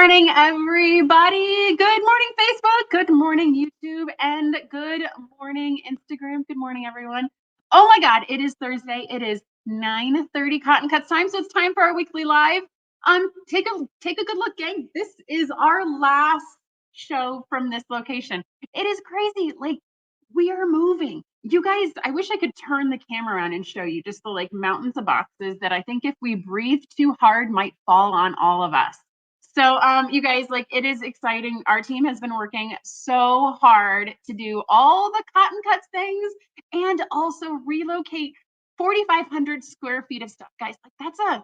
morning, everybody. Good morning, Facebook. Good morning, YouTube. And good morning, Instagram. Good morning, everyone. Oh my God, it is Thursday. It is 9:30 Cotton Cuts time. So it's time for our weekly live. Take a good look, gang. This is our last show from this location. It is crazy. Like, we are moving. You guys, I wish I could turn the camera around and show you just the like mountains of boxes that I think if we breathe too hard might fall on all of us. So you guys, like, it is exciting. Our team has been working so hard to do all the Cotton Cuts things and also relocate 4,500 square feet of stuff. Guys, like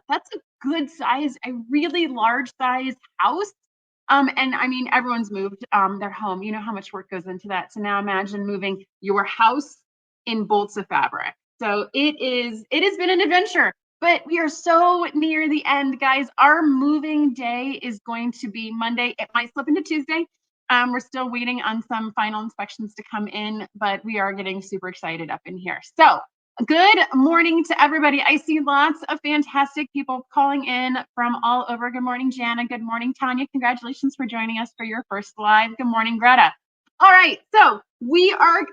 that's a good size, a really large size house. And I mean, everyone's moved their home. You know how much work goes into that. So now imagine moving your house in bolts of fabric. So it has been an adventure, but we are so near the end, guys. Our moving day is going to be Monday. It might slip into Tuesday. We're still waiting on some final inspections to come in, but we are getting super excited up in here. So good morning to everybody. I see lots of fantastic people calling in from all over. Good morning, Jana. Good morning, Tanya. Congratulations for joining us for your first live. Good morning, Greta. All right, so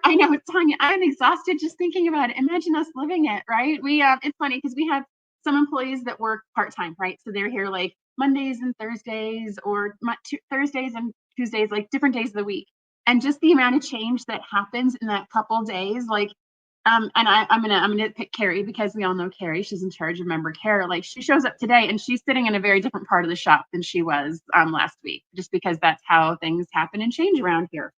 I know, Tanya, I'm exhausted just thinking about it. Imagine us living it, right? It's funny because we have some employees that work part-time, right? So they're here like Mondays and Thursdays or Thursdays and Tuesdays, like different days of the week. And just the amount of change that happens in that couple days, like, and I'm gonna pick Carrie because we all know Carrie. She's in charge of member care. Like, she shows up today and she's sitting in a very different part of the shop than she was last week, just because that's how things happen and change around here.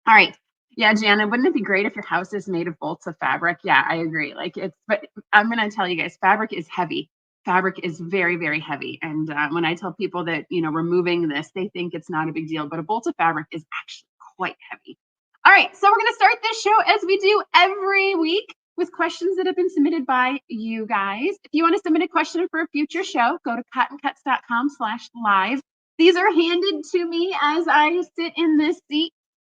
All right. Yeah, Jana, wouldn't it be great if your house is made of bolts of fabric? Yeah, I agree. But I'm going to tell you guys, fabric is heavy. Fabric is very, very heavy. And when I tell people that, removing this, they think it's not a big deal, but a bolt of fabric is actually quite heavy. All right, so we're going to start this show as we do every week with questions that have been submitted by you guys. If you want to submit a question for a future show, go to cottoncuts.com/live. These are handed to me as I sit in this seat.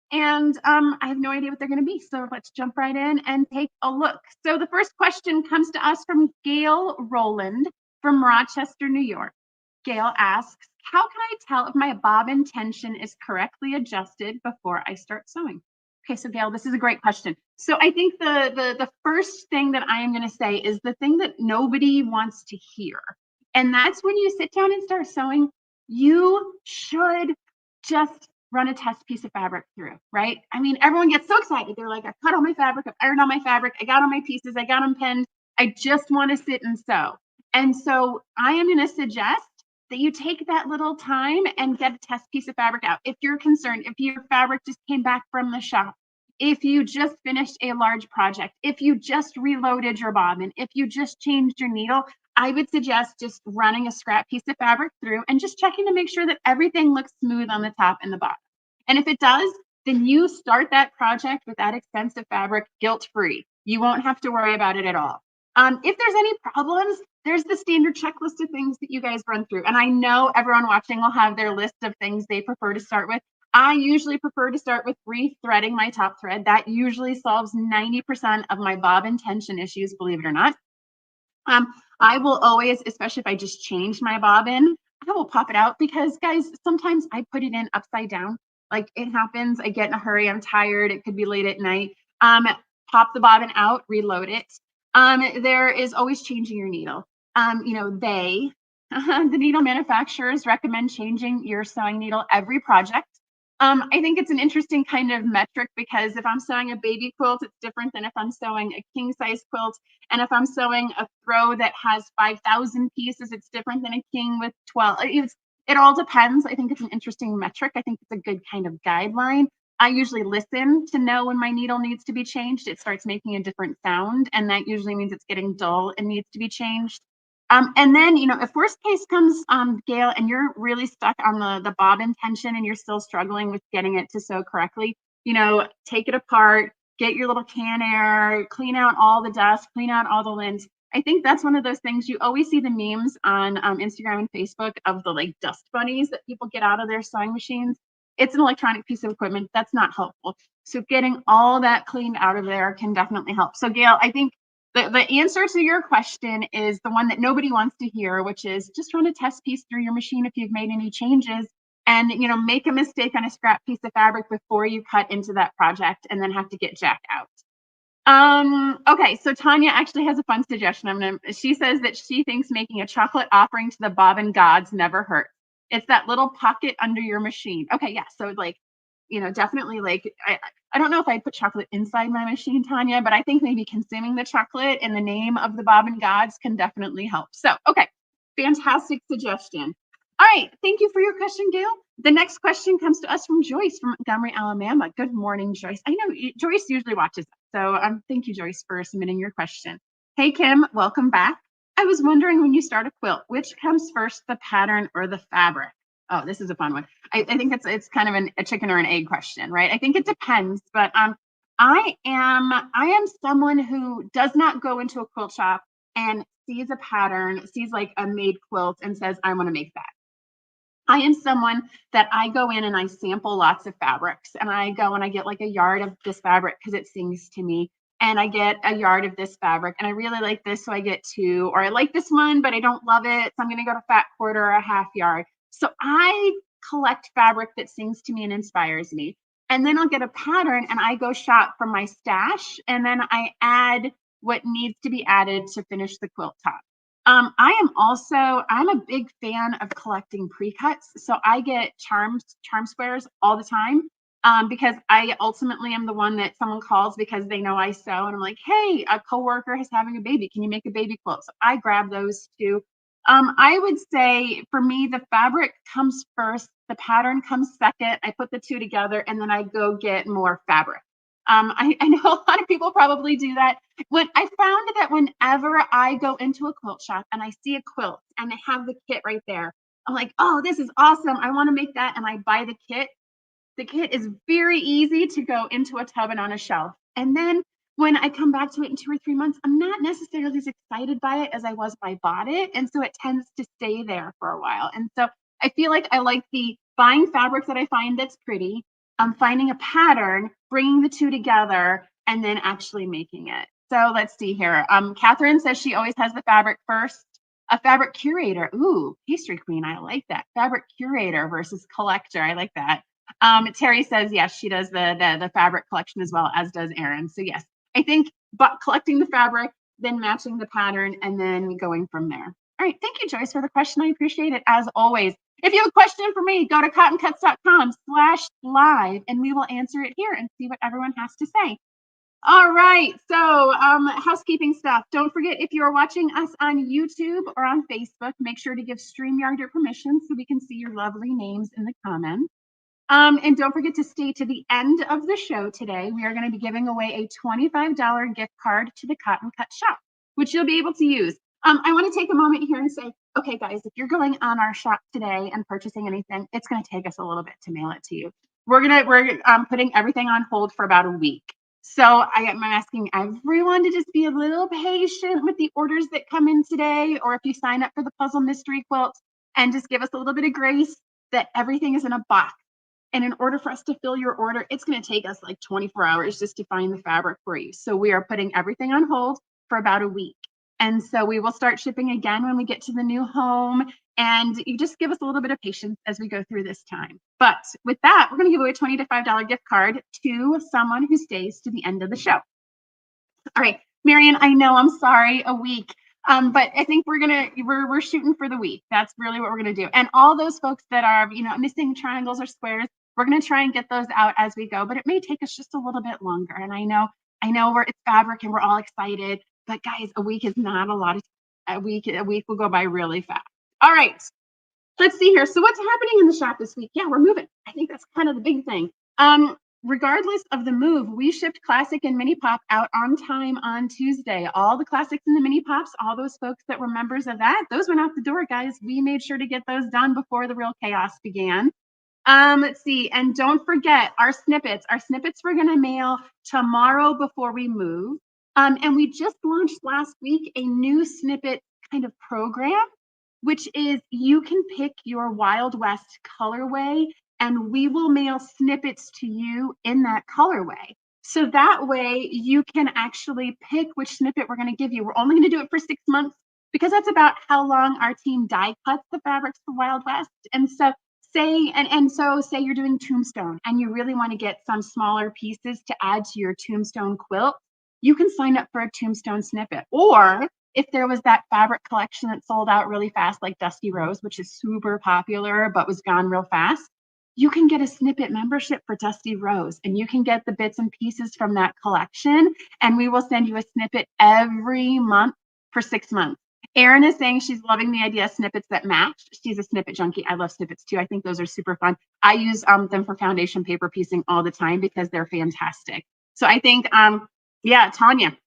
And I have no idea what they're going to be. So let's jump right in and take a look. So the first question comes to us from Gail Rowland from Rochester, New York. Gail asks, how can I tell if my bobbin tension is correctly adjusted before I start sewing? Okay, so Gail, this is a great question. So I think the first thing that I am going to say is the thing that nobody wants to hear. And that's when you sit down and start sewing, you should just run a test piece of fabric through, right? I mean, everyone gets so excited. They're like, I've cut all my fabric, I've ironed all my fabric, I got all my pieces, I got them pinned. I just want to sit and sew. And so I am going to suggest that you take that little time and get a test piece of fabric out. If you're concerned, if your fabric just came back from the shop, if you just finished a large project, if you just reloaded your bobbin, if you just changed your needle, I would suggest just running a scrap piece of fabric through and just checking to make sure that everything looks smooth on the top and the bottom. And if it does, then you start that project with that expensive fabric guilt-free. You won't have to worry about it at all. If there's any problems, there's the standard checklist of things that you guys run through. And I know everyone watching will have their list of things they prefer to start with. I usually prefer to start with rethreading my top thread. That usually solves 90% of my bobbin tension issues, believe it or not. I will always, especially if I just change my bobbin, I will pop it out because, guys, sometimes I put it in upside down. Like, it happens. I get in a hurry. I'm tired. It could be late at night. Pop the bobbin out, reload it. There is always changing your needle. The needle manufacturers recommend changing your sewing needle every project. I think it's an interesting kind of metric because if I'm sewing a baby quilt, it's different than if I'm sewing a king size quilt. And if I'm sewing a throw that has 5,000 pieces, it's different than a king with 12. It all depends. I think it's an interesting metric. I think it's a good kind of guideline. I usually listen to know when my needle needs to be changed. It starts making a different sound, and that usually means it's getting dull and needs to be changed. And then, if worst case comes, Gail, and you're really stuck on the bobbin tension and you're still struggling with getting it to sew correctly, take it apart, get your little Can-Air, clean out all the dust, clean out all the lint. I think that's one of those things. You always see the memes on Instagram and Facebook of the like dust bunnies that people get out of their sewing machines. It's an electronic piece of equipment. That's not helpful. So getting all that cleaned out of there can definitely help. So Gail, I think the answer to your question is the one that nobody wants to hear, which is just run a test piece through your machine if you've made any changes and, you know, make a mistake on a scrap piece of fabric before you cut into that project and then have to get Jack out. Okay, so Tanya actually has a fun suggestion. She says that she thinks making a chocolate offering to the bobbin gods never hurts. It's that little pocket under your machine. Okay, yeah. So like, you know, definitely like I don't know if I'd put chocolate inside my machine, Tanya, but I think maybe consuming the chocolate in the name of the bobbin gods can definitely help. So, okay, fantastic suggestion. All right, thank you for your question, Gail. The next question comes to us from Joyce from Montgomery, Alabama. Good morning, Joyce. I know Joyce usually watches us, so thank you, Joyce, for submitting your question. Hey, Kim, welcome back. I was wondering, when you start a quilt, which comes first, the pattern or the fabric? Oh, this is a fun one. I think it's kind of a chicken or an egg question, right? I think it depends, but I am someone who does not go into a quilt shop and sees a pattern, sees like a made quilt and says, I want to make that. I am someone that I go in and I sample lots of fabrics, and I go and I get like a yard of this fabric because it sings to me, and I get a yard of this fabric, and I really like this, so I get two, or I like this one, but I don't love it, so I'm going to go to fat quarter or a half yard. So I collect fabric that sings to me and inspires me. And then I'll get a pattern and I go shop from my stash, and then I add what needs to be added to finish the quilt top. I'm a big fan of collecting pre-cuts. So I get charm squares all the time, because I ultimately am the one that someone calls because they know I sew, and I'm like, hey, a coworker is having a baby. Can you make a baby quilt? So I grab those too. I would say for me, the fabric comes first, the pattern comes second. I put the two together and then I go get more fabric. I know a lot of people probably do that. When I found that whenever I go into a quilt shop and I see a quilt and they have the kit right there, I'm like, oh, this is awesome. I want to make that. And I buy the kit. The kit is very easy to go into a tub and on a shelf. And then when I come back to it in 2 or 3 months, I'm not necessarily as excited by it as I was when I bought it. And so it tends to stay there for a while. And so I feel like I like the buying fabric that I find that's pretty, finding a pattern, bringing the two together, and then actually making it. So let's see here. Catherine says she always has the fabric first. A fabric curator. Ooh, pastry queen. I like that. Fabric curator versus collector. I like that. Terry says, yes, she does the fabric collection as well, as does Erin. So yes, I think, but collecting the fabric, then matching the pattern, and then going from there. All right. Thank you, Joyce, for the question. I appreciate it as always. If you have a question for me, go to cottoncuts.com/live and we will answer it here and see what everyone has to say. All right. So housekeeping stuff. Don't forget, if you are watching us on YouTube or on Facebook, make sure to give StreamYard your permission so we can see your lovely names in the comments. And don't forget to stay to the end of the show today. We are going to be giving away a $25 gift card to the Cotton Cut shop, which you'll be able to use. I want to take a moment here and say, okay, guys, if you're going on our shop today and purchasing anything, it's going to take us a little bit to mail it to you. We're putting everything on hold for about a week. So I'm asking everyone to just be a little patient with the orders that come in today, or if you sign up for the puzzle mystery quilt, and just give us a little bit of grace that everything is in a box. And in order for us to fill your order, it's going to take us like 24 hours just to find the fabric for you. So we are putting everything on hold for about a week. And so we will start shipping again when we get to the new home. And you just give us a little bit of patience as we go through this time. But with that, we're going to give away a $20 to $5 gift card to someone who stays to the end of the show. All right, Marion, I know, I'm sorry, a week. But I think we're shooting for the week. That's really what we're gonna do. And all those folks that are, missing triangles or squares, we're gonna try and get those out as we go. But it may take us just a little bit longer. And I know it's fabric and we're all excited. But guys, a week is not a lot. A week will go by really fast. All right, let's see here. So what's happening in the shop this week? Yeah, we're moving. I think that's kind of the big thing. Regardless of the move, we shipped Classic and Mini Pop out on time on Tuesday. All the Classics and the Mini Pops, all those folks that were members of that, those went out the door, guys. We made sure to get those done before the real chaos began. Let's see, and don't forget our snippets. Our snippets we're going to mail tomorrow before we move. And we just launched last week a new snippet kind of program, which is you can pick your Wild West colorway and we will mail snippets to you in that colorway. So that way you can actually pick which snippet we're going to give you. We're only going to do it for 6 months because that's about how long our team die cuts the fabrics for Wild West. And so Say you're doing tombstone and you really want to get some smaller pieces to add to your tombstone quilt, you can sign up for a tombstone snippet. Or if there was that fabric collection that sold out really fast, like Dusty Rose, which is super popular but was gone real fast, you can get a snippet membership for Dusty Rose and you can get the bits and pieces from that collection. And we will send you a snippet every month for 6 months. Erin is saying she's loving the idea of snippets that match. She's a snippet junkie. I love snippets too. I think those are super fun. I use them for foundation paper piecing all the time because they're fantastic. So I think, yeah, Tanya,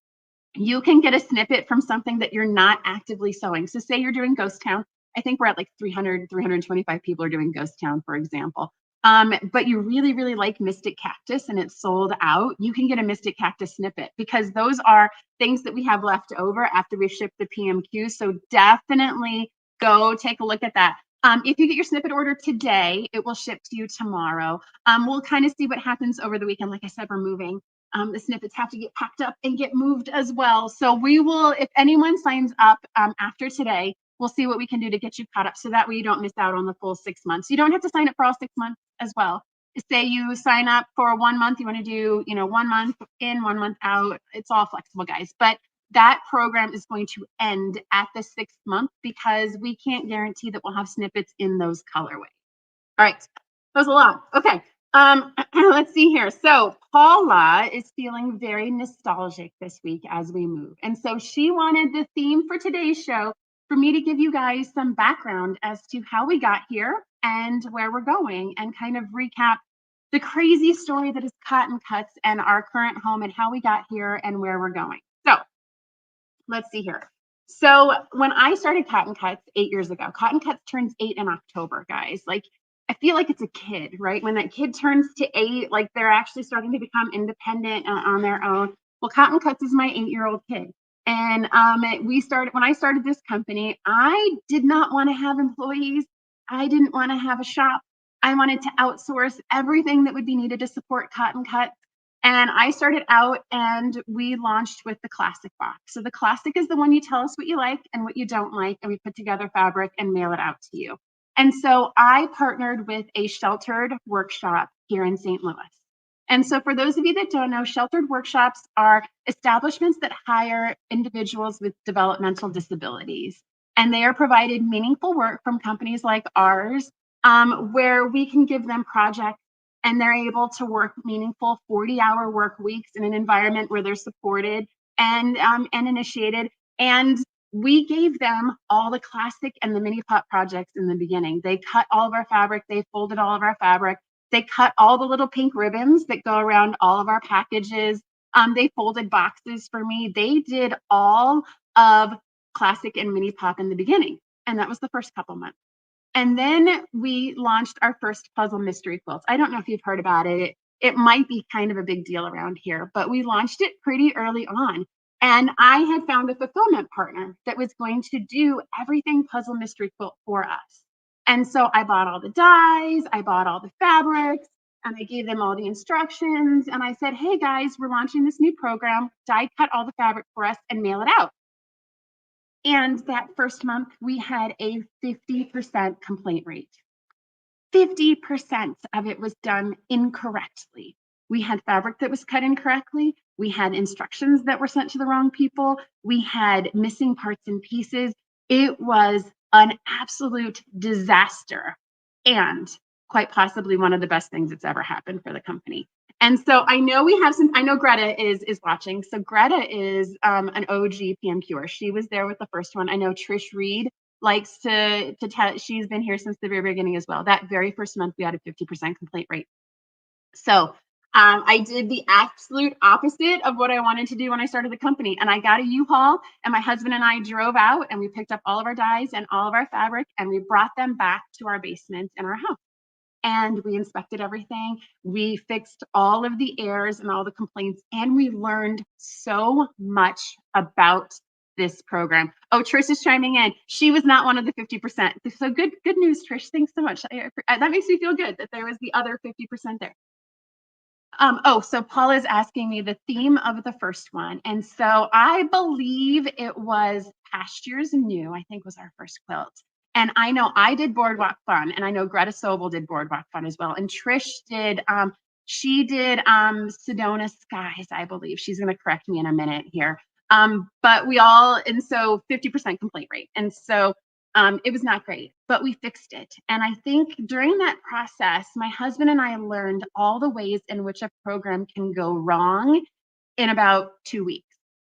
you can get a snippet from something that you're not actively sewing. So say you're doing Ghost Town. I think we're at like 300, 325 people are doing Ghost Town, for example. But you really, really like Mystic Cactus and it's sold out, you can get a Mystic Cactus snippet because those are things that we have left over after we've shipped the PMQ. So definitely go take a look at that. If you get your snippet order today, it will ship to you tomorrow. We'll kind of see what happens over the weekend. Like I said, we're moving. The snippets have to get packed up and get moved as well. So we will, if anyone signs up after today, we'll see what we can do to get you caught up so that way you don't miss out on the full 6 months. You don't have to sign up for all 6 months as well. Say you sign up for 1 month, you want to do, 1 month in, 1 month out. It's all flexible, guys. But that program is going to end at the 6th month because we can't guarantee that we'll have snippets in those colorways. All right, that was a lot. Okay, let's see here. So Paula is feeling very nostalgic this week as we move. And so she wanted the theme for today's show for me to give you guys some background as to how we got here and where we're going and kind of recap the crazy story that is Cotton Cuts and our current home and how we got here and where we're going. So let's see here. So when I started Cotton Cuts 8 years ago, Cotton Cuts turns 8 in October, guys. Like, I feel like it's a kid, right? When that kid turns to 8, like they're actually starting to become independent on their own. Well, Cotton Cuts is my 8-year-old kid. And when I started this company, I did not want to have employees. I didn't want to have a shop. I wanted to outsource everything that would be needed to support Cotton Cuts. And I started out and we launched with the Classic box. So the Classic is the one you tell us what you like and what you don't like, and we put together fabric and mail it out to you. And so I partnered with a sheltered workshop here in St. Louis. And so for those of you that don't know, sheltered workshops are establishments that hire individuals with developmental disabilities. And they are provided meaningful work from companies like ours, where we can give them projects and they're able to work meaningful 40-hour work weeks in an environment where they're supported and initiated. And we gave them all the Classic and the mini pot projects in the beginning. They cut all of our fabric, they folded all of our fabric, they cut all the little pink ribbons that go around all of our packages. They folded boxes for me. They did all of Classic and mini pop in the beginning. And that was the first couple months. And then we launched our first puzzle mystery quilts. I don't know if you've heard about it. It might be kind of a big deal around here, but we launched it pretty early on. And I had found a fulfillment partner that was going to do everything puzzle mystery quilt for us. And so I bought all the dies, I bought all the fabrics, and I gave them all the instructions. And I said, hey guys, we're launching this new program. Die cut all the fabric for us and mail it out. And that first month, we had a 50% complaint rate. 50% of it was done incorrectly. We had fabric that was cut incorrectly. We had instructions that were sent to the wrong people. We had missing parts and pieces. It was an absolute disaster and quite possibly one of the best things that's ever happened for the company. And so I know I know Greta is watching. So Greta is an OG PMQer. She was there with the first one. I know Trish Reed likes to tell, she's been here since the very beginning as well. That very first month, we had a 50% complaint rate. So I did the absolute opposite of what I wanted to do when I started the company. And I got a U-Haul and my husband and I drove out and we picked up all of our dies and all of our fabric and we brought them back to our basement in our house. And we inspected everything. We fixed all of the errors and all the complaints, and we learned so much about this program. Oh, Trish is chiming in. She was not one of the 50%. So good news, Trish. Thanks so much. That makes me feel good that there was the other 50% there. So Paula is asking me the theme of the first one. And so I believe it was Pastures New, I think was our first quilt. And I know I did Boardwalk Fun, and I know Greta Sobel did Boardwalk Fun as well. And Trish did, she did Sedona Skies, I believe. She's going to correct me in a minute here. But we all, and so 50% complaint rate. And so it was not great, but we fixed it. And I think during that process, my husband and I learned all the ways in which a program can go wrong in about 2 weeks.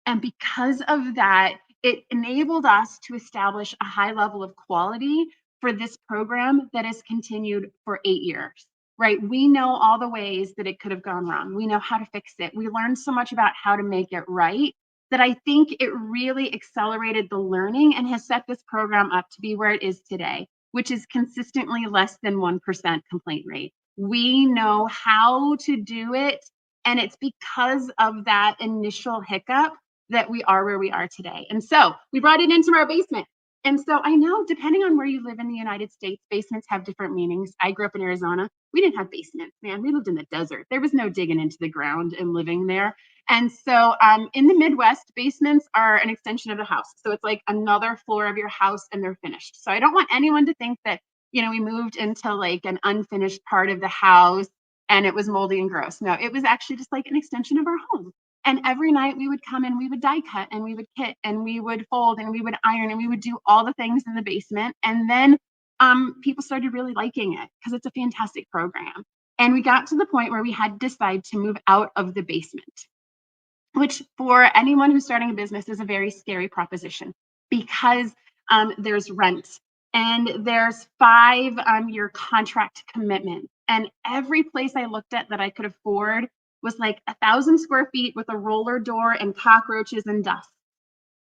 And because of that, it enabled us to establish a high level of quality for this program that has continued for 8 years, right? We know all the ways that it could have gone wrong. We know how to fix it. We learned so much about how to make it right that I think it really accelerated the learning and has set this program up to be where it is today, which is consistently less than 1% complaint rate. We know how to do it. And it's because of that initial hiccup that we are where we are today. And so we brought it into our basement. And so I know, depending on where you live in the United States, basements have different meanings. I grew up in Arizona. We didn't have basements, man. We lived in the desert. There was no digging into the ground and living there. And so in the Midwest, basements are an extension of the house. So it's like another floor of your house and they're finished. So I don't want anyone to think that, we moved into like an unfinished part of the house and it was moldy and gross. No, it was actually just like an extension of our home. And every night we would come and we would die cut and we would kit and we would fold and we would iron and we would do all the things in the basement. And then people started really liking it because it's a fantastic program. And we got to the point where we had to decide to move out of the basement, which for anyone who's starting a business is a very scary proposition because there's rent and there's 5-year contract commitment. And every place I looked at that I could afford was like 1,000 square feet with a roller door and cockroaches and dust.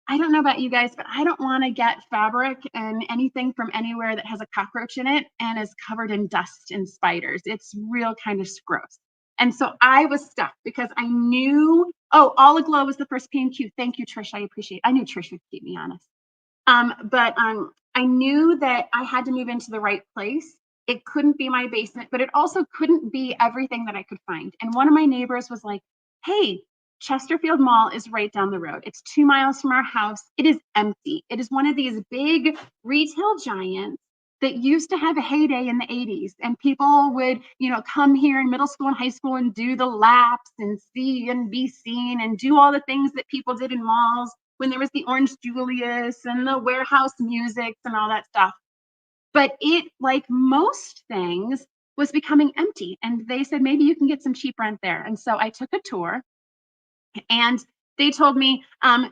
I don't know about you guys, but I don't want to get fabric and anything from anywhere that has a cockroach in it and is covered in dust and spiders. It's real kind of gross. And so I was stuck because I knew, All Aglow was the first P&Q. Thank you, Trish. I appreciate it. I knew Trish would keep me honest. But I knew that I had to move into the right place. It couldn't be my basement, but it also couldn't be everything that I could find. And one of my neighbors was like, hey, Chesterfield Mall is right down the road. It's 2 miles from our house. It is empty. It is one of these big retail giants that used to have a heyday in the 80s. And people would, come here in middle school and high school and do the laps and see and be seen and do all the things that people did in malls when there was the Orange Julius and the warehouse musics and all that stuff. But it, like most things, was becoming empty. And they said, maybe you can get some cheap rent there. And so I took a tour and they told me,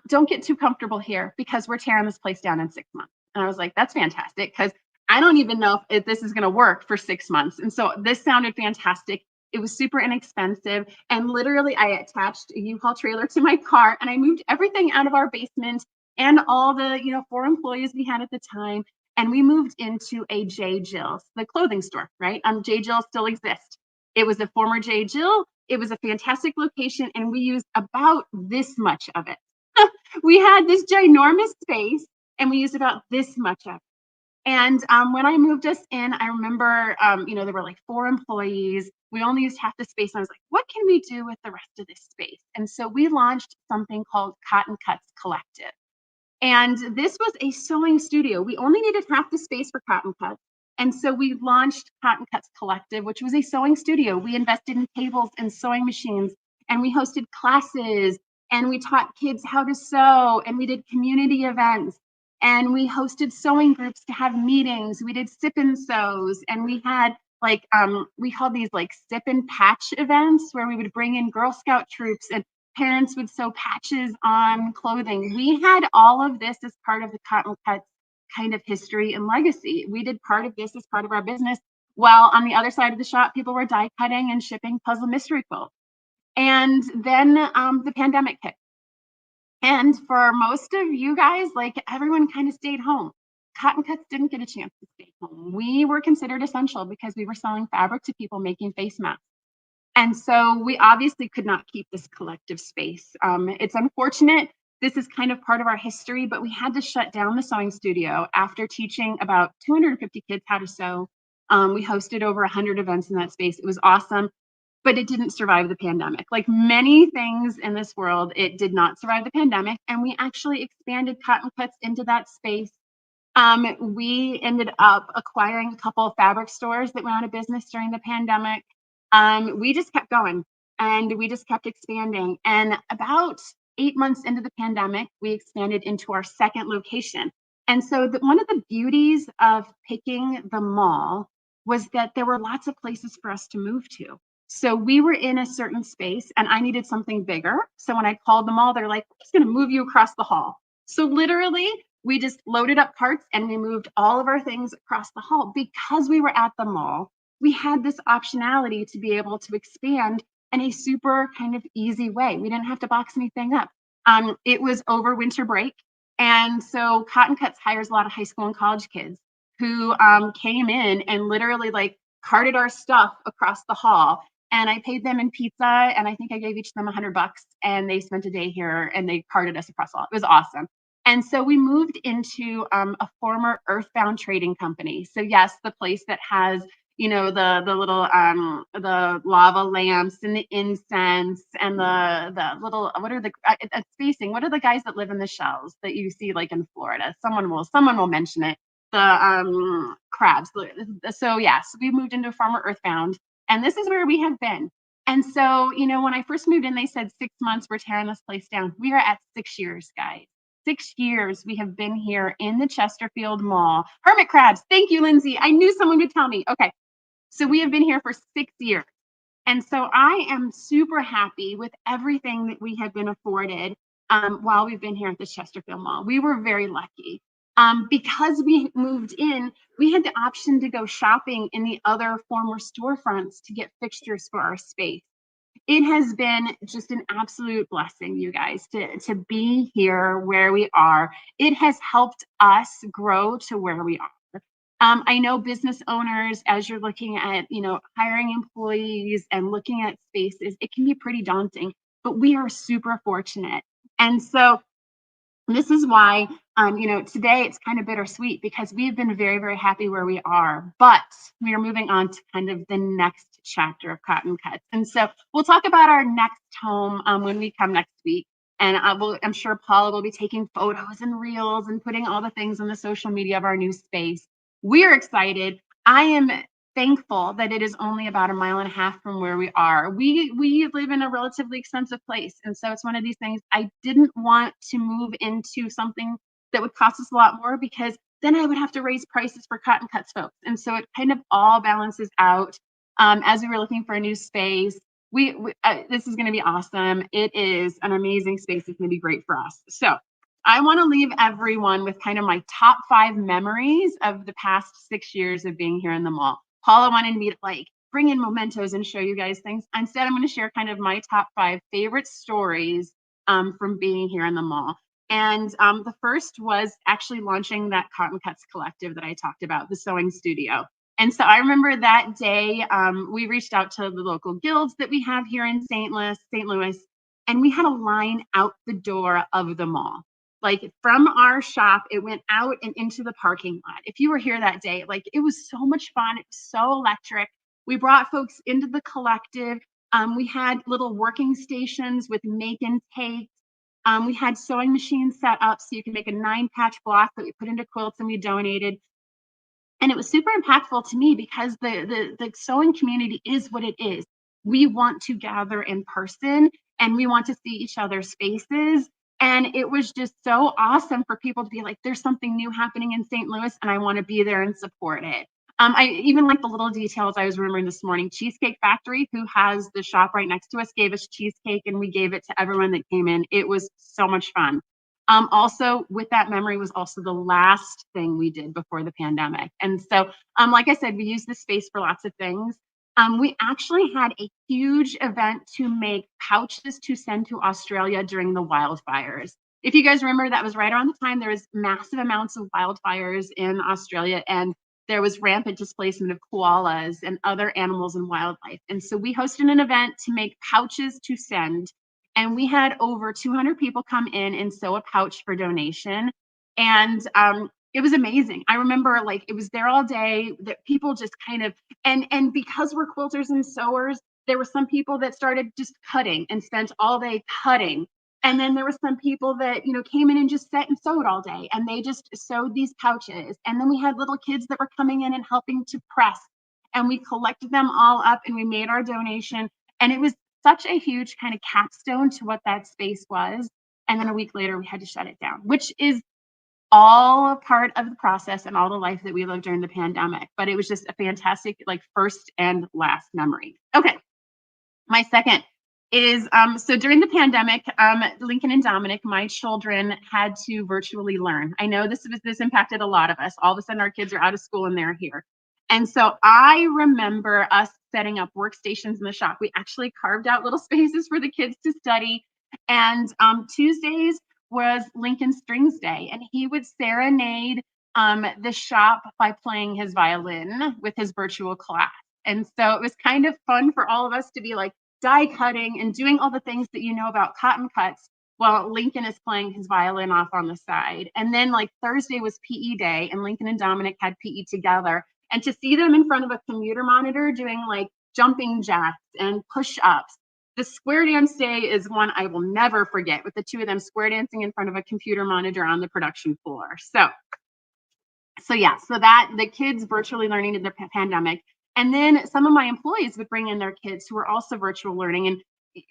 don't get too comfortable here because we're tearing this place down in 6 months. And I was like, that's fantastic because I don't even know if this is going to work for 6 months. And so this sounded fantastic. It was super inexpensive. And literally, I attached a U-Haul trailer to my car and I moved everything out of our basement and all the, 4 employees we had at the time. And we moved into a J. Jill's, the clothing store, right? J. Jill still exists. It was a former J. Jill. It was a fantastic location, and we used about this much of it. We had this ginormous space, and we used about this much of it. And when I moved us in, I remember, there were like 4 employees. We only used half the space. And I was like, what can we do with the rest of this space? And so we launched something called Cotton Cuts Collective. And this was a sewing studio. We only needed half the space for Cotton Cuts. And so we launched Cotton Cuts Collective, which was a sewing studio. We invested in tables and sewing machines, and we hosted classes, and we taught kids how to sew, and we did community events, and we hosted sewing groups to have meetings. We did sip and sews, and we had we called these like sip and patch events where we would bring in Girl Scout troops and parents would sew patches on clothing. We had all of this as part of the Cotton Cuts kind of history and legacy. We did part of this as part of our business, while on the other side of the shop, people were die cutting and shipping puzzle mystery quilts. And then the pandemic hit. And for most of you guys, like everyone kind of stayed home. Cotton Cuts didn't get a chance to stay home. We were considered essential because we were selling fabric to people making face masks. And so we obviously could not keep this collective space. It's unfortunate. This is kind of part of our history, but we had to shut down the sewing studio after teaching about 250 kids how to sew. We hosted over 100 events in that space. It was awesome, but it didn't survive the pandemic. Like many things in this world, it did not survive the pandemic. And we actually expanded Cotton Cuts into that space. We ended up acquiring a couple of fabric stores that went out of business during the pandemic. We just kept going and we just kept expanding. And about 8 months into the pandemic, we expanded into our second location. And so, one of the beauties of picking the mall was that there were lots of places for us to move to. So, we were in a certain space and I needed something bigger. So, when I called the mall, they're like, we're just going to move you across the hall. So, literally, we just loaded up carts and we moved all of our things across the hall because we were at the mall. We had this optionality to be able to expand in a super kind of easy way. We didn't have to box anything up. It was over winter break. And so Cotton Cuts hires a lot of high school and college kids who came in and literally like carted our stuff across the hall. And I paid them in pizza, and I think I gave each of them $100, and they spent a day here and they carted us across the hall. It was awesome. And so we moved into a former Earthbound trading company. So yes, the place that has, you know, the little the lava lamps and the incense and the little, what are the spacing? What are the guys that live in the shells that you see like in Florida? Someone will mention it. The crabs. So yes, we moved into former Earthbound, and this is where we have been. And so, you know, when I first moved in, they said 6 months, we're tearing this place down. We are at 6 years, guys. 6 years we have been here in the Chesterfield Mall. Hermit crabs. Thank you, Lindsay. I knew someone would tell me. Okay. So we have been here for 6 years. And so I am super happy with everything that we have been afforded while we've been here at the Chesterfield Mall. We were very lucky. Because we moved in, we had the option to go shopping in the other former storefronts to get fixtures for our space. It has been just an absolute blessing, you guys, to be here where we are. It has helped us grow to where we are. I know business owners, as you're looking at, you know, hiring employees and looking at spaces, it can be pretty daunting, but we are super fortunate. And so this is why, you know, today it's kind of bittersweet because we've been very, very happy where we are, but we are moving on to kind of the next chapter of Cotton Cuts. And so we'll talk about our next home when we come next week. And I'm sure Paula will be taking photos and reels and putting all the things on the social media of our new space. We're excited. I am thankful that it is only about 1.5 miles from where we are. We live in a relatively expensive place, and so it's one of these things. I didn't want to move into something that would cost us a lot more because then I would have to raise prices for Cotton Cuts folks, and so it kind of all balances out. As we were looking for a new space, this is going to be awesome. It is an amazing space. It's going to be great for us. So I want to leave everyone with kind of my top 5 memories of the past 6 years of being here in the mall. Paula wanted me to like bring in mementos and show you guys things. Instead, I'm going to share kind of my top 5 favorite stories from being here in the mall. And the first was actually launching that Cotton Cuts collective that I talked about, the sewing studio. And so I remember that day we reached out to the local guilds that we have here in St. Louis, and we had a line out the door of the mall. Like from our shop, it went out and into the parking lot. If you were here that day, like it was so much fun. It was so electric. We brought folks into the collective. We had little working stations with make and take. We had sewing machines set up so you can make a 9-patch block that we put into quilts and we donated. And it was super impactful to me because the sewing community is what it is. We want to gather in person and we want to see each other's faces. And it was just so awesome for people to be like, there's something new happening in St. Louis and I want to be there and support it. I even like the little details I was remembering this morning. Cheesecake Factory, who has the shop right next to us, gave us cheesecake and we gave it to everyone that came in. It was so much fun. Also, with that memory was also the last thing we did before the pandemic. And so, like I said, we use this space for lots of things. We actually had a huge event to make pouches to send to Australia during the wildfires. If you guys remember, that was right around the time there was massive amounts of wildfires in Australia, and there was rampant displacement of koalas and other animals and wildlife. And so we hosted an event to make pouches to send, and we had over 200 people come in and sew a pouch for donation. And it was amazing. I remember like it was there all day that people just kind of, and because we're quilters and sewers, there were some people that started just cutting and spent all day cutting. And then there were some people that, came in and just sat and sewed all day, and they just sewed these pouches. And then we had little kids that were coming in and helping to press, and we collected them all up and we made our donation. And it was such a huge kind of capstone to what that space was. And then a week later, we had to shut it down, which is all a part of the process and all the life that we lived during the pandemic. But it was just a fantastic, like, first and last memory. Okay. My second is so during the pandemic, Lincoln and Dominic, my children, had to virtually learn. I know this impacted a lot of us. All of a sudden, our kids are out of school and they're here. And so I remember us setting up workstations in the shop. We actually carved out little spaces for the kids to study. And Tuesdays was Lincoln Strings Day, and he would serenade the shop by playing his violin with his virtual class. And so it was kind of fun for all of us to be like die cutting and doing all the things that you know about cotton cuts while Lincoln is playing his violin off on the side. And then, like, Thursday was PE day, and Lincoln and Dominic had PE together. And to see them in front of a computer monitor doing like jumping jacks and push-ups. The square dance day is one I will never forget, with the two of them square dancing in front of a computer monitor on the production floor. So that the kids virtually learning in the pandemic. And then some of my employees would bring in their kids who were also virtual learning. And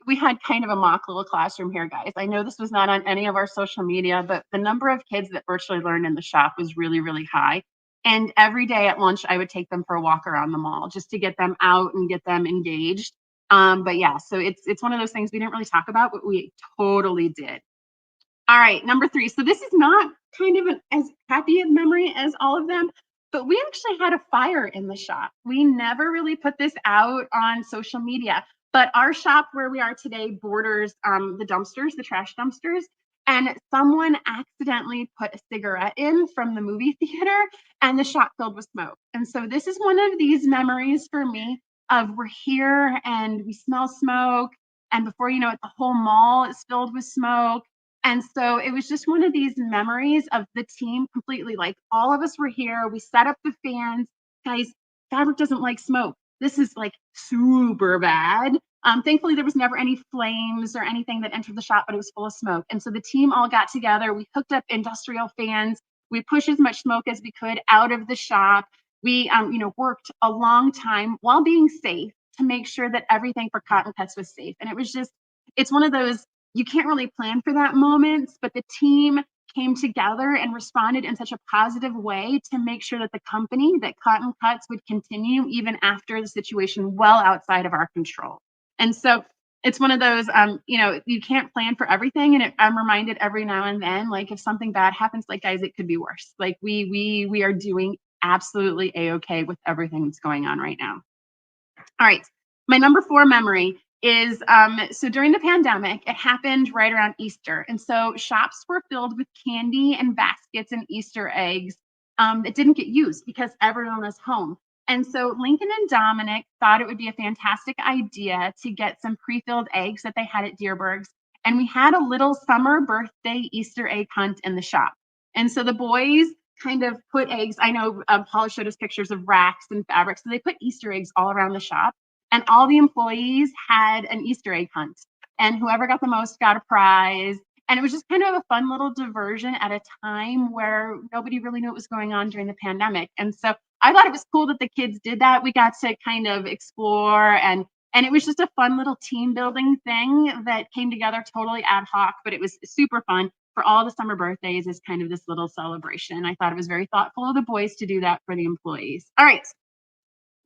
we had kind of a mock little classroom here, guys. I know this was not on any of our social media, but the number of kids that virtually learned in the shop was really, really high. And every day at lunch, I would take them for a walk around the mall just to get them out and get them engaged. But yeah, so it's one of those things we didn't really talk about, but we totally did. All right, number 3. So this is not kind of as happy a memory as all of them, but we actually had a fire in the shop. We never really put this out on social media, but our shop where we are today borders the dumpsters, the trash dumpsters, and someone accidentally put a cigarette in from the movie theater, and the shop filled with smoke. And so this is one of these memories for me of we're here and we smell smoke, and before you know it, the whole mall is filled with smoke. And so it was just one of these memories of the team completely, like, all of us were here. We set up the fans. Guys, fabric doesn't like smoke. This is like super bad. Thankfully, there was never any flames or anything that entered the shop, but it was full of smoke. And so the team all got together. We hooked up industrial fans. We pushed as much smoke as we could out of the shop. We, worked a long time while being safe to make sure that everything for Cotton Cuts was safe. And it was just, it's one of those, you can't really plan for that moment, but the team came together and responded in such a positive way to make sure that the company, that Cotton Cuts, would continue even after the situation well outside of our control. And so it's one of those, you can't plan for everything. And I'm reminded every now and then, like, if something bad happens, like, guys, it could be worse. Like, we are doing absolutely A-okay with everything that's going on right now. All right, my number 4 memory is so during the pandemic, it happened right around Easter. And so shops were filled with candy and baskets and Easter eggs that didn't get used because everyone was home. And so Lincoln and Dominic thought it would be a fantastic idea to get some pre-filled eggs that they had at Dierberg's. And we had a little summer birthday Easter egg hunt in the shop. And so the boys kind of put eggs. I know Paula showed us pictures of racks and fabrics. So they put Easter eggs all around the shop. And all the employees had an Easter egg hunt, and whoever got the most got a prize. And it was just kind of a fun little diversion at a time where nobody really knew what was going on during the pandemic. And so I thought it was cool that the kids did that. We got to kind of explore, and it was just a fun little team building thing that came together totally ad hoc, but it was super fun. For all the summer birthdays is kind of this little celebration. I thought it was very thoughtful of the boys to do that for the employees. All right.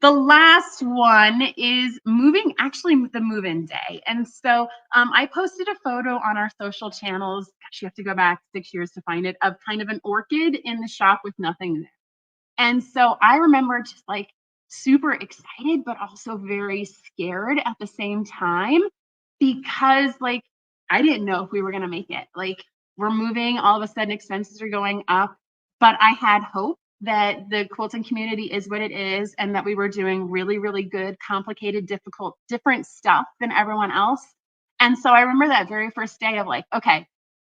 The last one is the move-in day. And so I posted a photo on our social channels. Gosh, you have to go back 6 years to find it, of kind of an orchid in the shop with nothing there. And so I remember just like super excited, but also very scared at the same time, because like I didn't know if we were going to make it. Like, we're moving, all of a sudden expenses are going up, but I had hope that the quilting community is what it is, and that we were doing really, really good, complicated, difficult, different stuff than everyone else. And so I remember that very first day of like, okay,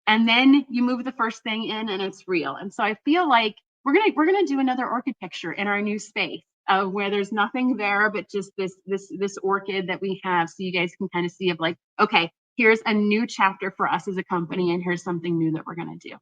and then you move the first thing in and it's real. And so I feel like we're gonna do another orchid picture in our new space, where there's nothing there but just this orchid that we have, so you guys can kind of see of like, okay, here's a new chapter for us as a company, and here's something new that we're going to do.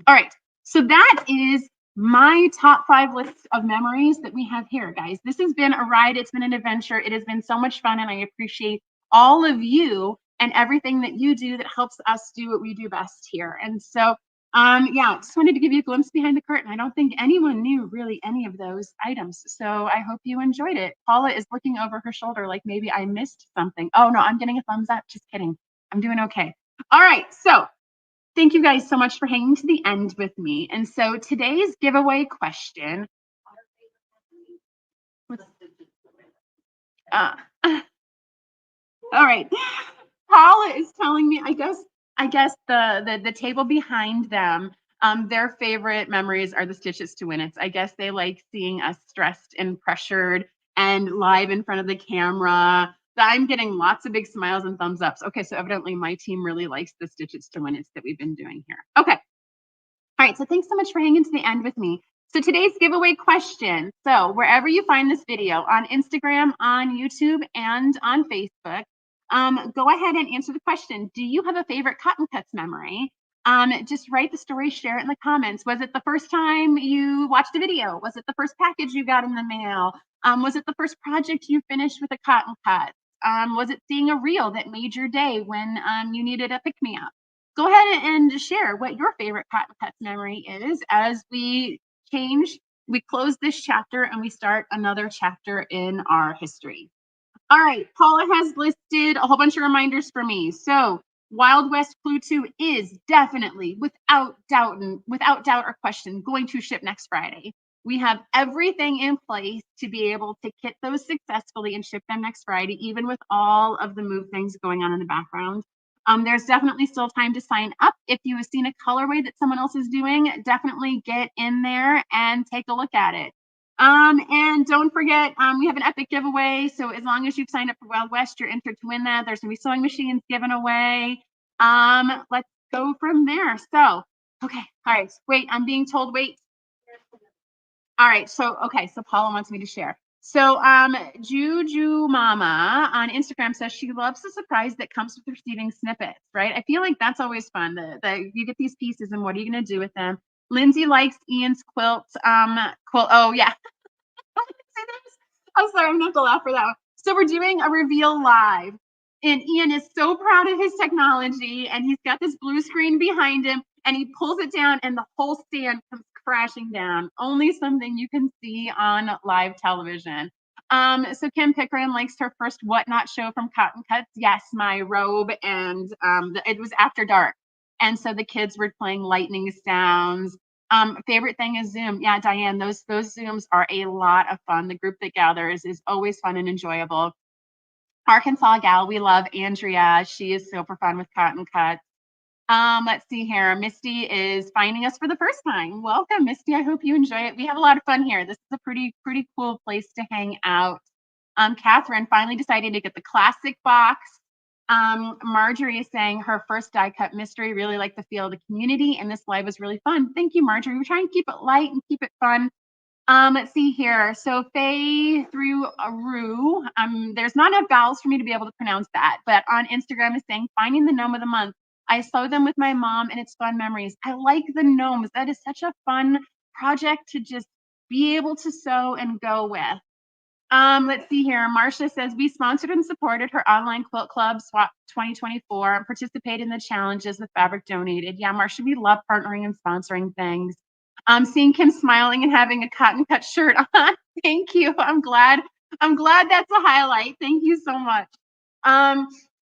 All right, so that is my top 5 lists of memories that we have here, guys. This has been a ride. It's been an adventure. It has been so much fun, and I appreciate all of you and everything that you do that helps us do what we do best here. And so, yeah, just wanted to give you a glimpse behind the curtain. I don't think anyone knew really any of those items, so I hope you enjoyed it. Paula is looking over her shoulder like maybe I missed something. Oh, no, I'm getting a thumbs up. Just kidding. I'm doing okay. All right, so thank you guys so much for hanging to the end with me. And so today's giveaway question. Uh, all right. Paula is telling me, I guess the table behind them, their favorite memories are the Stitches to Win It. I guess they like seeing us stressed and pressured and live in front of the camera. I'm getting lots of big smiles and thumbs ups. Okay, so evidently my team really likes the Stitches to Win It that we've been doing here. Okay. All right, so thanks so much for hanging to the end with me. So today's giveaway question. So wherever you find this video, on Instagram, on YouTube, and on Facebook, go ahead and answer the question. Do you have a favorite Cotton Cuts memory? Just write the story, share it in the comments. Was it the first time you watched a video? Was it the first package you got in the mail? Was it the first project you finished with a Cotton Cut? Was it seeing a reel that made your day when you needed a pick-me-up? Go ahead and share what your favorite Cotton Cuts memory is as we close this chapter and we start another chapter in our history. All right, Paula has listed a whole bunch of reminders for me. So Wild West Clue 2 is definitely, without doubt or question, going to ship next Friday. We have everything in place to be able to kit those successfully and ship them next Friday, even with all of the move things going on in the background. There's definitely still time to sign up. If you have seen a colorway that someone else is doing, definitely get in there and take a look at it. And don't forget, we have an epic giveaway. So as long as you've signed up for Wild West, you're entered to win that. There's gonna be sewing machines given away. Let's go from there. So, okay, all right, wait, I'm being told, wait. All right, so, okay, so Paula wants me to share. So Juju Mama on Instagram says she loves the surprise that comes with receiving snippets, right? I feel like that's always fun. You get these pieces and what are you gonna do with them? Lindsay likes Ian's quilt. Oh yeah. I'm sorry, I'm gonna have to laugh for that one. So we're doing a reveal live, and Ian is so proud of his technology, and he's got this blue screen behind him, and he pulls it down, and the whole stand comes crashing down. Only something you can see on live television. So Kim Pickering likes her first Whatnot show from Cotton Cuts. Yes, my robe, and it was after dark, and so the kids were playing lightning sounds. Favorite thing is Zoom. Yeah, Diane, those Zooms are a lot of fun. The group that gathers is always fun and enjoyable. Arkansas gal, we love Andrea. She is super fun with Cotton Cuts. Let's see here. Misty is finding us for the first time. Welcome, Misty. I hope you enjoy it. We have a lot of fun here. This is a pretty cool place to hang out. Catherine finally decided to get the classic box. Marjorie is saying her first die cut mystery, really liked the feel of the community, and this live was really fun. Thank you, Marjorie. We're trying to keep it light and keep it fun. Let's see here. So Faye through a Rue. There's not enough vowels for me to be able to pronounce that, but on Instagram is saying finding the gnome of the month. I sew them with my mom and it's fun memories. I like the gnomes. That is such a fun project to just be able to sew and go with. Let's see here. Marcia says we sponsored and supported her online quilt club swap 2024 and participated in the challenges the fabric donated. Yeah, Marcia, we love partnering and sponsoring things. Seeing Kim smiling and having a Cotton Cut shirt on. Thank you. I'm glad that's a highlight. Thank you so much.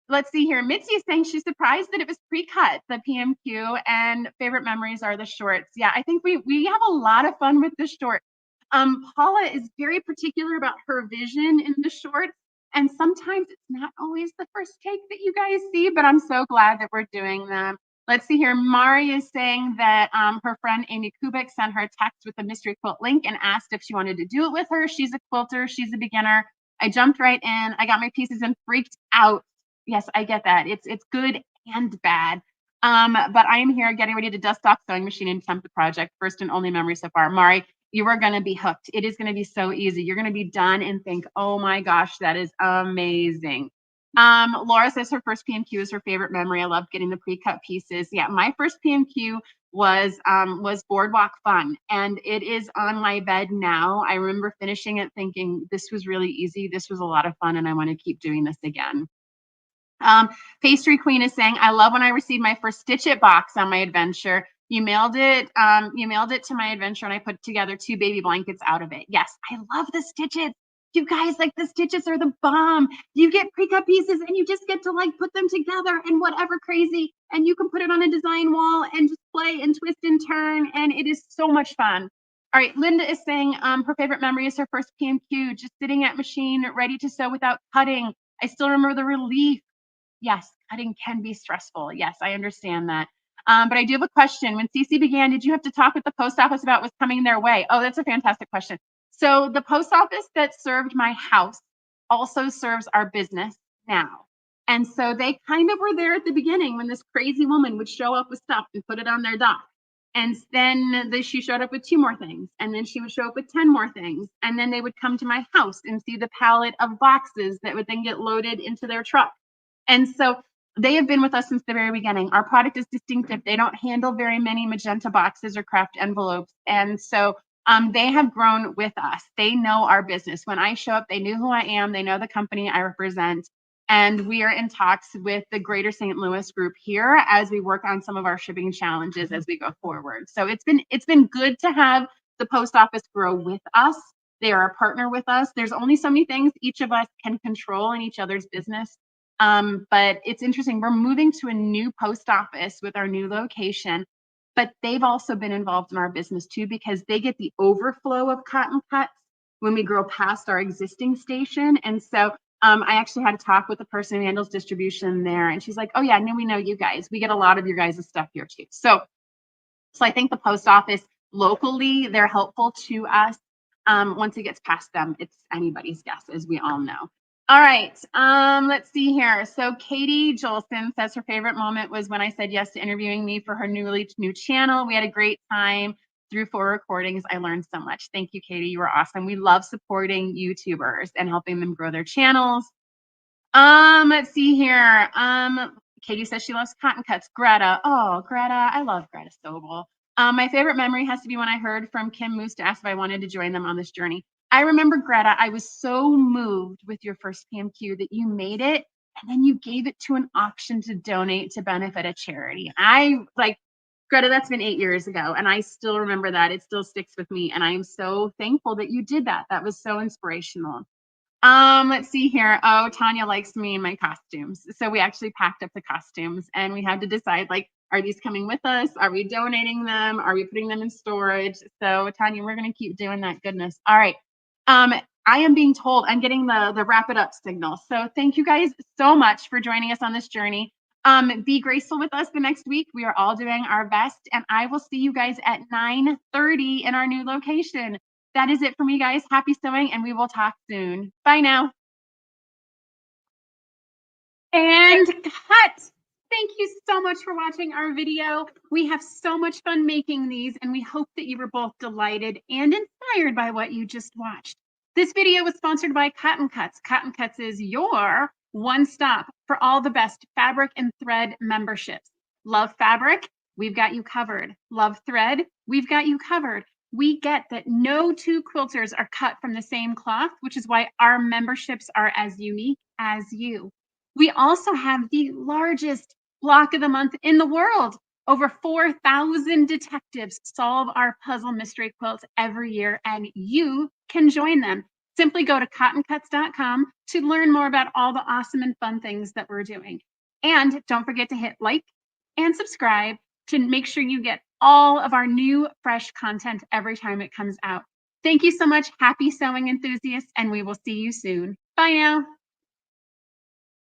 Let's see here. Mitzi is saying she's surprised that it was pre-cut, the PMQ, and favorite memories are the shorts. Yeah, I think we have a lot of fun with the shorts. Paula is very particular about her vision in the shorts, and sometimes it's not always the first take that you guys see, but I'm so glad that we're doing them. Let's see here. Mari is saying that her friend Amy Kubik sent her a text with a mystery quilt link and asked if she wanted to do it with her. She's a quilter. She's a beginner. I jumped right in. I got my pieces and freaked out. Yes, I get that. It's good and bad. But I am here getting ready to dust off sewing machine and attempt the project. First and only memory so far. Mari, you are going to be hooked. It is going to be so easy. You're going to be done and think, oh my gosh, that is amazing. Laura says her first PMQ is her favorite memory. I love getting the pre-cut pieces. Yeah, my first PMQ was Boardwalk Fun, and it is on my bed now. I remember finishing it thinking this was really easy. This was a lot of fun, and I want to keep doing this again. Pastry Queen is saying, I love when I received my first Stitch It box on my adventure. You mailed it to my adventure, and I put together 2 baby blankets out of it. Yes, I love the Stitch It. You guys, like, the Stitches are the bomb. You get pre-cut pieces and you just get to like put them together and whatever crazy, and you can put it on a design wall and just play and twist and turn, and it is so much fun. All right, Linda is saying her favorite memory is her first PMQ, just sitting at machine ready to sew without cutting. I still remember the relief. Yes, cutting can be stressful. Yes, I understand that. But I do have a question. When CC began, did you have to talk with the post office about what's coming their way? Oh, that's a fantastic question. So the post office that served my house also serves our business now. And so they kind of were there at the beginning when this crazy woman would show up with stuff and put it on their dock. And then she showed up with 2 more things. And then she would show up with 10 more things. And then they would come to my house and see the pallet of boxes that would then get loaded into their truck. And so they have been with us since the very beginning. Our product is distinctive. They don't handle very many magenta boxes or craft envelopes. And so they have grown with us. They know our business. When I show up, they knew who I am. They know the company I represent. And we are in talks with the Greater St. Louis group here as we work on some of our shipping challenges as we go forward. So it's been good to have the post office grow with us. They are a partner with us. There's only so many things each of us can control in each other's business. But it's interesting. We're moving to a new post office with our new location, but they've also been involved in our business too, because they get the overflow of cotton cuts when we grow past our existing station. And so I actually had a talk with the person who handles distribution there, and she's like, oh yeah, no, we know you guys. We get a lot of your guys' stuff here too. So I think the post office locally, they're helpful to us. Once it gets past them, it's anybody's guess, as we all know. All right, let's see here. So Katie Jolson says her favorite moment was when I said yes to interviewing me for her new channel. We had a great time through 4 recordings. I learned so much. Thank you, Katie. You were awesome. We love supporting YouTubers and helping them grow their channels. Let's see here. Katie says she loves cotton cuts. Greta. Oh, Greta. I love Greta Sobel. My favorite memory has to be when I heard from Kim Moose to ask if I wanted to join them on this journey. I remember, Greta, I was so moved with your first PMQ that you made it and then you gave it to an auction to donate to benefit a charity. Greta, that's been 8 years ago, and I still remember that. It still sticks with me, and I am so thankful that you did that. That was so inspirational. Let's see here. Oh, Tanya likes me and my costumes. So we actually packed up the costumes and we had to decide, like, are these coming with us? Are we donating them? Are we putting them in storage? So Tanya, we're going to keep doing that goodness. All right. I am being told I'm getting the wrap it up signal. So thank you guys so much for joining us on this journey. Be graceful with us the next week. We are all doing our best, and I will see you guys at 9:30 in our new location. That is it for me, guys. Happy sewing, and we will talk soon. Bye now. And cut. Thank you so much for watching our video. We have so much fun making these, and we hope that you were both delighted and inspired by what you just watched. This video was sponsored by Cotton Cuts. Cotton Cuts is your one stop for all the best fabric and thread memberships. Love fabric? We've got you covered. Love thread? We've got you covered. We get that no 2 quilters are cut from the same cloth, which is why our memberships are as unique as you. We also have the largest block of the month in the world. Over 4,000 detectives solve our puzzle mystery quilts every year, and you can join them. Simply go to cottoncuts.com to learn more about all the awesome and fun things that we're doing. And don't forget to hit like and subscribe to make sure you get all of our new fresh content every time it comes out. Thank you so much. Happy sewing enthusiasts, and we will see you soon. Bye now.